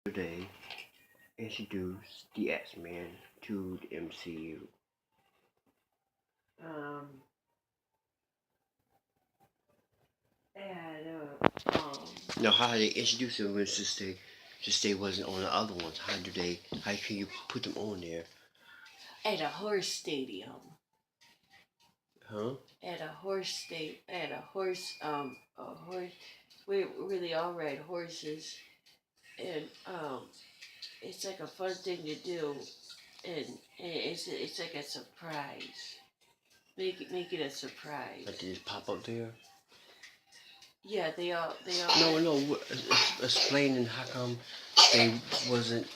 Today introduce the Xmen to the MCU. Um, and Now, how they introduce them was just they wasn't on the other ones. How can you put them on there? at a horse stadium, Huh? at a horse, where they all ride horses, and it's like a fun thing to do, and, it's like a surprise. Make it a surprise. Like they just pop up there? Yeah, they all. No. Explaining how come they wasn't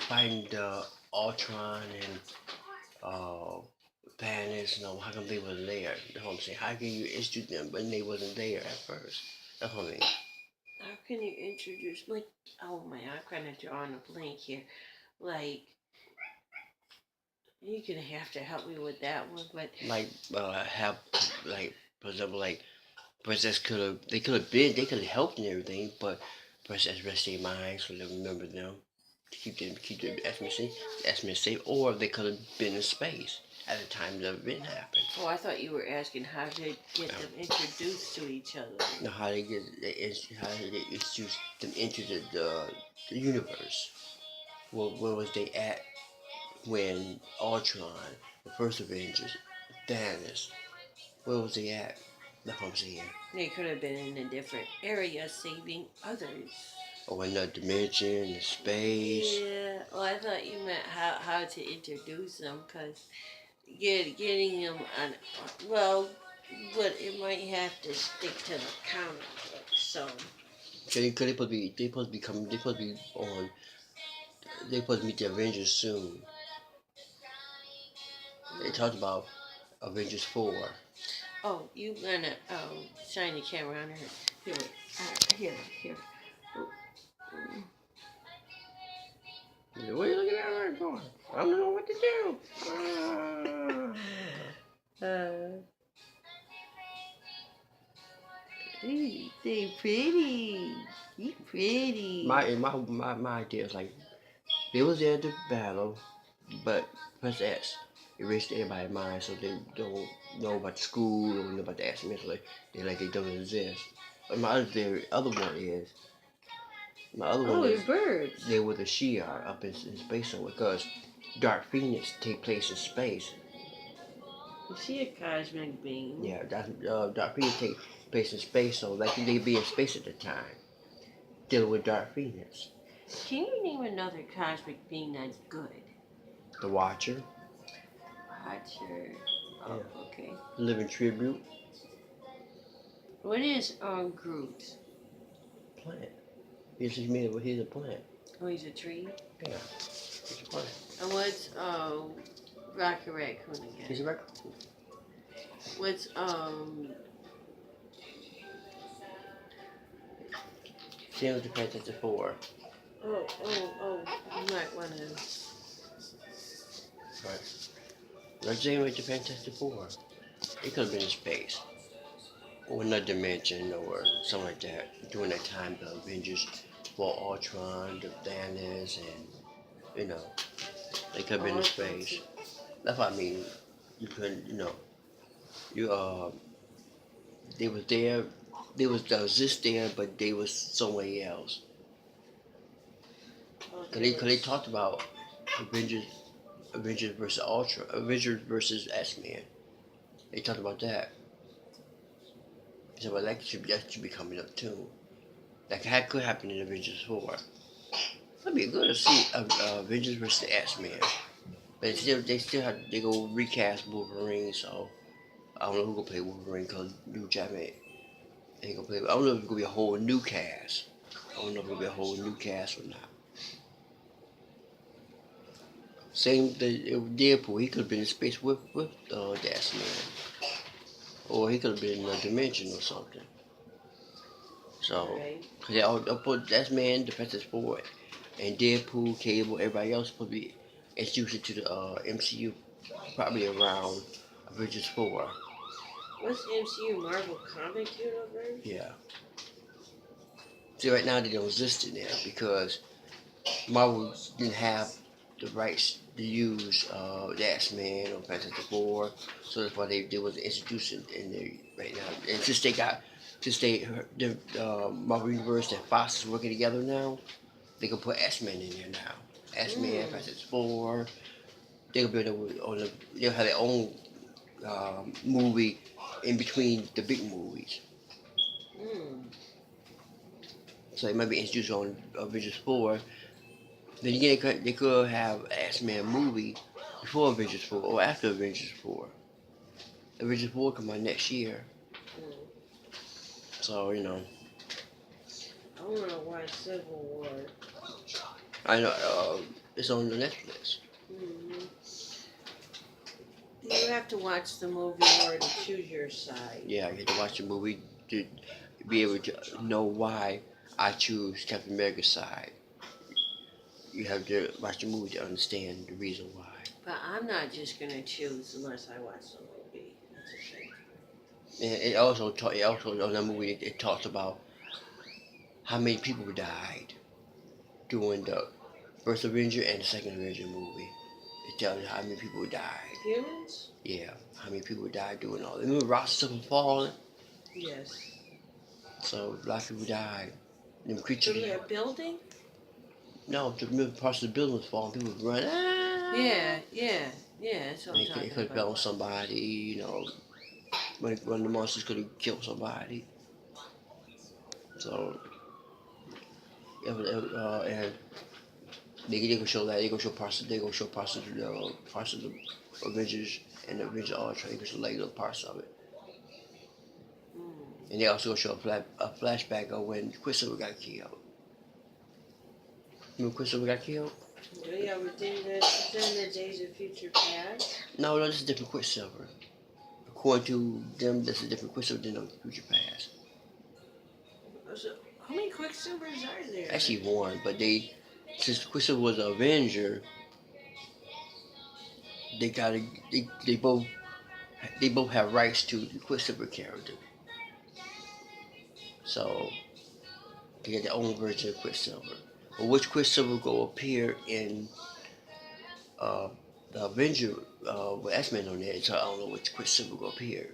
fighting the Ultron and uh Thanos. No, how come they wasn't there? That's what I'm saying. How can you introduce them when they wasn't there at first? That's what I mean. How can you introduce like? Oh my, I'm kind of drawing a blank here. Like, you're gonna have to help me with that one, but Like have like for example like Princess they could have helped and everything, but Princess rest their minds so they remember them to keep the estimate safe, or they could have been in space at the time the event happened. oh, I thought you were asking how to get them introduced to each other. Now how they introduce them into the universe. Where was they at when Ultron, the first Avengers, Thanos, where was they at? That's what I'm saying. They could have been in a different area saving others. Or another dimension, in space. Yeah, well, I thought you meant how to introduce them, because getting them on, well, but it might have to stick to the comic book, so. Cause they supposed to be on they supposed to meet the Avengers soon. They talked about Avengers 4. Oh, you gonna shine the camera on her. Here, here. What are you looking at her for? I don't know what to do. Uh, they pretty. You pretty. My idea is like they was there at the battle, but Princess erased everybody's mind so they don't know about the school or know about the accident. So they don't exist. But my other one is my other one Oh, is your birds. they were the Shi'ar up in space somewhere because Dark Phoenix take place in space. Is she a cosmic being? Yeah, that's Dark Phoenix take place in space, so like they be in space at the time, dealing with Dark Phoenix. Can you name another cosmic being that's good? The Watcher. Watcher. Oh, Yeah. okay. Living Tribute. What is Groot? Plant. He's a plant. Oh, he's a tree. Yeah, he's a plant. And what's Rocket Raccoon again? He's a raccoon. What's Same with the Fantastic Four. You might wanna. Right. Like same with the Fantastic Four. It could have been in space. Or another dimension or something like that. During that time the Avengers fought Ultron, the Thanos and they could have been in space. That's what I mean. You couldn't you they was there they was just there but they was somewhere else. Cause they talked about Avengers Avengers versus Ultra Avengers versus X-Men. They talked about that. So well, that should be coming up too. That could happen in Avengers 4. That'd be good to see Avengers versus X-Men. But they still have they go recast Wolverine, so I don't know who gonna play Wolverine because New Jackman ain't gonna play. I don't know if it's gonna be a whole new cast. I don't know if it's gonna be a whole new cast or not. Same thing Deadpool, he could have been in space with the X-Men, or he could have been in a dimension or something. So, Right. cause I'll put X-Men, the Fantastic Four, and Deadpool, Cable, everybody else supposed to be introduced into the MCU probably around Avengers 4. What's MCU Marvel Comic Universe? Yeah. See, right now they don't exist in there because Marvel didn't have the rights to use the Xmen or Fantastic Four, so that's why they was introducing in there right now. And since the Marvel Universe and Fox is working together now, they can put Xmen in there now. Xmen, Fantastic Four. They'll be able to, they'll have their own movie in between the big movies. Mm. So it might be introduced on Avengers 4. Then again, they could have an X-Men movie before Avengers 4 or after Avengers 4. Avengers 4 come out next year. Mm. So, I want to watch Civil War. I know it's on the Netflix. Mm-hmm. You have to watch the movie in order to choose your side. Yeah, you have to watch the movie to be able to know why I choose Captain America's side. You have to watch the movie to understand the reason why. But I'm not just going to choose unless I watch the movie. That's a thing. And it also on that movie it talks about how many people died during the first Avenger and the second Avenger movie. It tells you how many people died. Humans? Yeah, how many people died doing all that. Remember rocks stuff was falling? Yes. So a lot of people died. Them So creatures. they're building? No, the middle parts of the building was falling. People was running. Ah! Yeah. That's what I'm It talking could have fell on about. somebody, one of the monsters could have killed somebody. So, and they gonna show that. They gonna show parts. They gonna show parts of the Avengers and the Avengers Ultron. They gonna show like little parts of it. Mm. And they also show a flashback of when Quicksilver got killed. Remember Quicksilver got killed? Do you ever think that's in the Days of Future Past? No, this is a different Quicksilver. According to them, this is a different Quicksilver than the Future Past. So, how many Quicksilvers are there? Actually, one, but since Quicksilver was an Avenger, they gotta, they both have rights to the Quicksilver character. So they get their own version of Quicksilver. But which Quicksilver will appear in the Avenger with X-Men on there? So I don't know which Quicksilver will appear.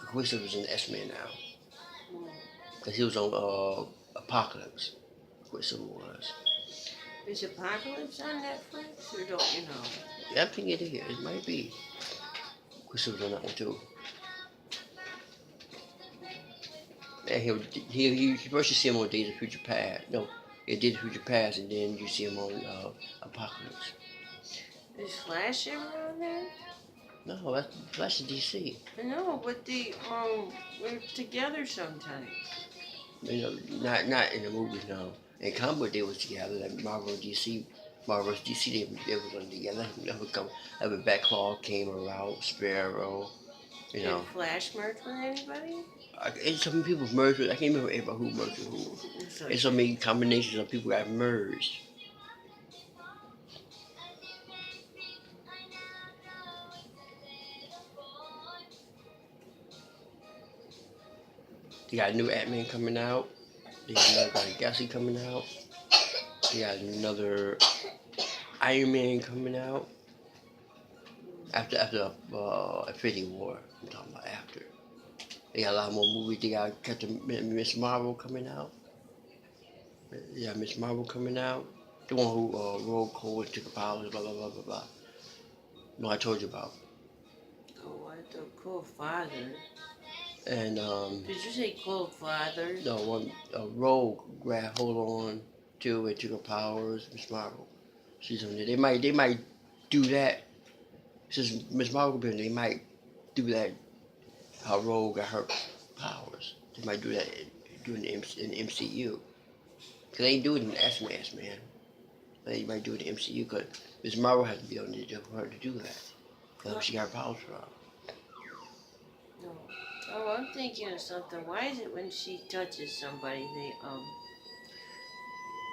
Quicksilver's in X-Men now. Because he was on Apocalypse. Quicksilver was. Is Apocalypse on Netflix, or don't you know? Yeah, I think it is. It might be. Quicksilver's on that one too. And he first you see him on Days of Future Past. No, it did Future Past, and then you see him on Apocalypse. Is Flash ever on there? No, that's Flash is DC. I know, but we're together sometimes. Not in the movies. No, in comic book they was together. Like Marvel and DC, Marvel and DC they was on together. Every Batclaw came around, Sparrow. Did Flash merge with anybody? And some people merged. I can't remember everybody who merged with who. And so many combinations of people got merged. They got a new Ant-Man coming out. They got another Guardian of the Galaxy coming out. They got another Iron Man coming out. After Infinity War, I'm talking about after. They got a lot more movies. They got Captain Miss Marvel coming out. Yeah, Miss Marvel coming out. The one who rolled cold and took her powers, blah blah blah blah blah. No, I told you about. Oh, what the cool father? And Did you say cool father? no, one Rogue grabbed hold on to and took her powers. Miss Marvel, she's on there. They might do that. Since Miss Marvel been, they might do that. How Rogue got her powers. They might do that in the MCU. Cause they ain't doing it in X-Men, man. They might do it in the MCU because Miss Marvel has to be on there for her to do that. That's she got her powers from. No. Oh, I'm thinking of something. Why is it when she touches somebody,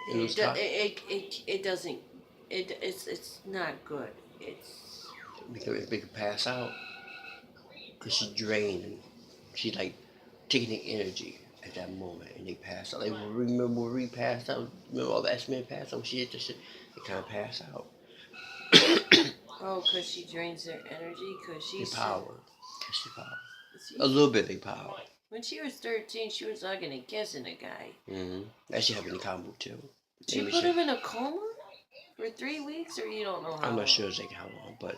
it doesn't, it's not good. It's Make her pass out. Cause she's drained. She's like taking the energy. at that moment, and they passed out. Like, remember Marie passed out? Remember all the X-Men passed out? She hit the shit. They kind of passed out. Oh, because she drains their energy? Because Their she's... power. She power. See, A little bit of their power. when she was 13, she was hugging and kissing a guy. Mm-hmm. That should happen in the comic book, too. She put him in a coma for 3 weeks, or you don't know how I'm long? not sure exactly how long, but...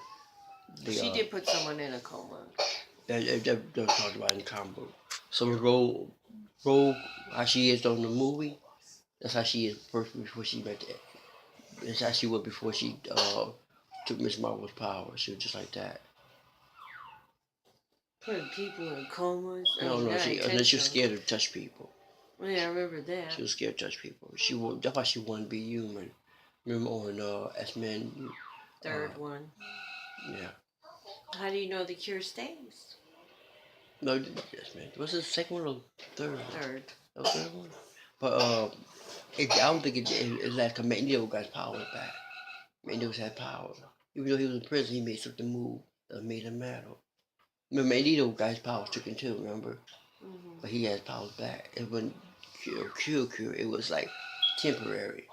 She did put someone in a coma. That talked about in the comic book. So Rogue, how she is on the movie, that's how she is first before she met the... That's how she was before she took Miss Marvel's power. She was just like that. Putting people in comas. No, she was scared to touch people. Oh, yeah, I remember that. She was scared to touch people. That's why she wanted to be human. Remember on Xmen? Third one. Yeah. How do you know the cure stays? No, Xmen. Was it the second one or third one? Third. The third one? But I don't think it's like a Magneto got his power back. Magneto had power. Even though he was in prison, he made something move that made him matter. Remember, Magneto got his powers taken too, remember? Mm-hmm. But he had his powers back. It wasn't cure. It was like temporary.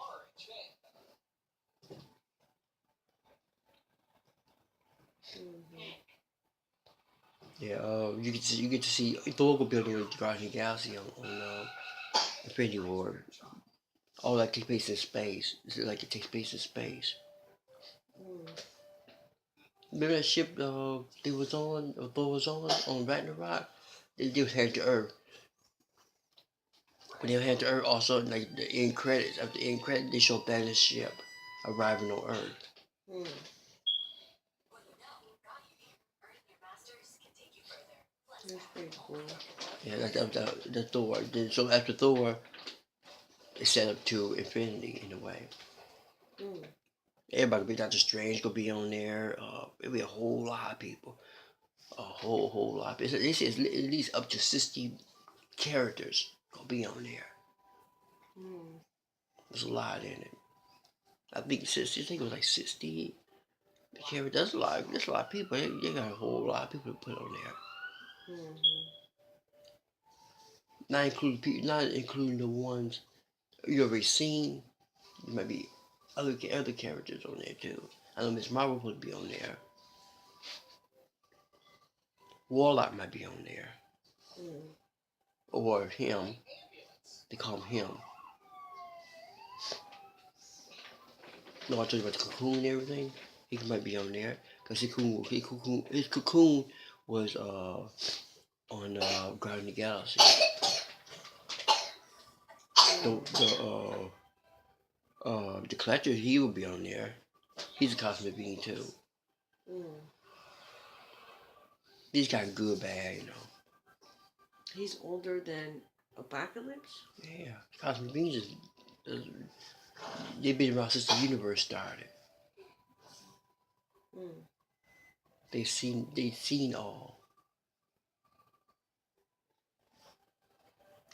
Mm-hmm. Yeah, you get to see Thor building with Guardians of the Galaxy on Infinity War. All that takes place in space. It's like it takes place in space. Mm. Remember that ship they was on, or Thor was on Ragnarok? They was headed to Earth. When they were headed to Earth, also like the end credits. After the end credits, they showed Thanos' ship arriving on Earth. Mm. That's pretty cool. Yeah, that's Thor. Then so after Thor, it set up to Infinity in a way. Mm. Everybody be Doctor Strange gonna be on there. It'll be a whole lot of people. A whole lot. This is at least up to 60 characters gonna be on there. Mm. There's a lot in it. I think 60. I think it was like 60 characters. That's a lot. That's a lot of people. They got a whole lot of people to put on there. Mm-hmm. Not including the ones you already seen. There might be other characters on there too. I know Miss Marvel would be on there. Warlock might be on there. Mm. Or him. They call him him. No, I told you about the cocoon and everything. He might be on there. Because his cocoon was on Guardians of the Galaxy. The collector, he will be on there. He's a cosmic being too. Mm. He's kind of good, bad, you know. He's older than Apocalypse? Yeah, cosmic beings they've been around since the universe started. Mm. They've seen all.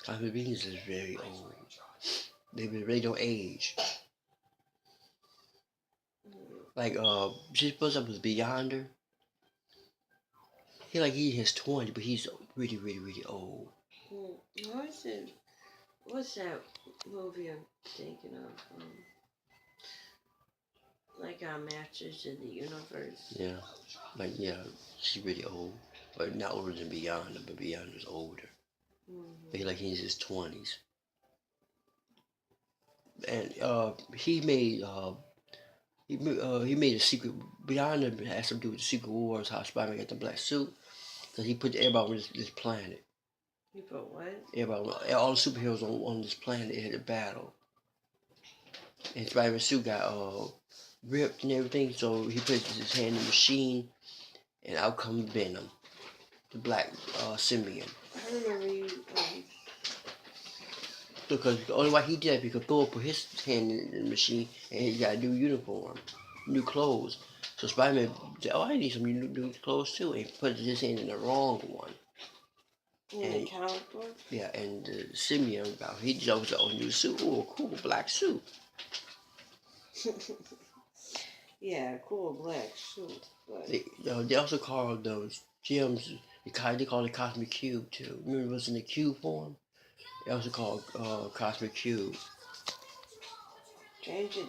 Cosmic beings is very old. They don't age. Like she's supposed up with Beyonder. He's in his 20s, but he's really old. Mm. What's that movie I'm thinking of? Like Masters in the Universe. Yeah, she's really old, but not older than Beyonder, but Beyonder's older. Mm-hmm. But he's in his 20s, and he made a secret. Beyonder has something to do with the Secret Wars. How Spider-Man got the black suit, because he put everybody on this planet. You put what? Everybody, all the superheroes on this planet had a battle, and Spider-Man's suit got ripped and everything. So he puts his hand in the machine, and out comes Venom, the black symbiote. I remember you. Because the only why he did that because Thor put his hand in the machine and he got a new uniform, new clothes. So Spider-Man said, "Oh, I need some new clothes too," and he put his hand in the wrong one. In the comic book? Yeah, and the symbiote he chose a new suit. Oh, a cool black suit. Yeah, cool black suit. But... They also called those gems. They call it Cosmic Cube too. Remember it was in the cube form. They also call Cosmic Cube. Changing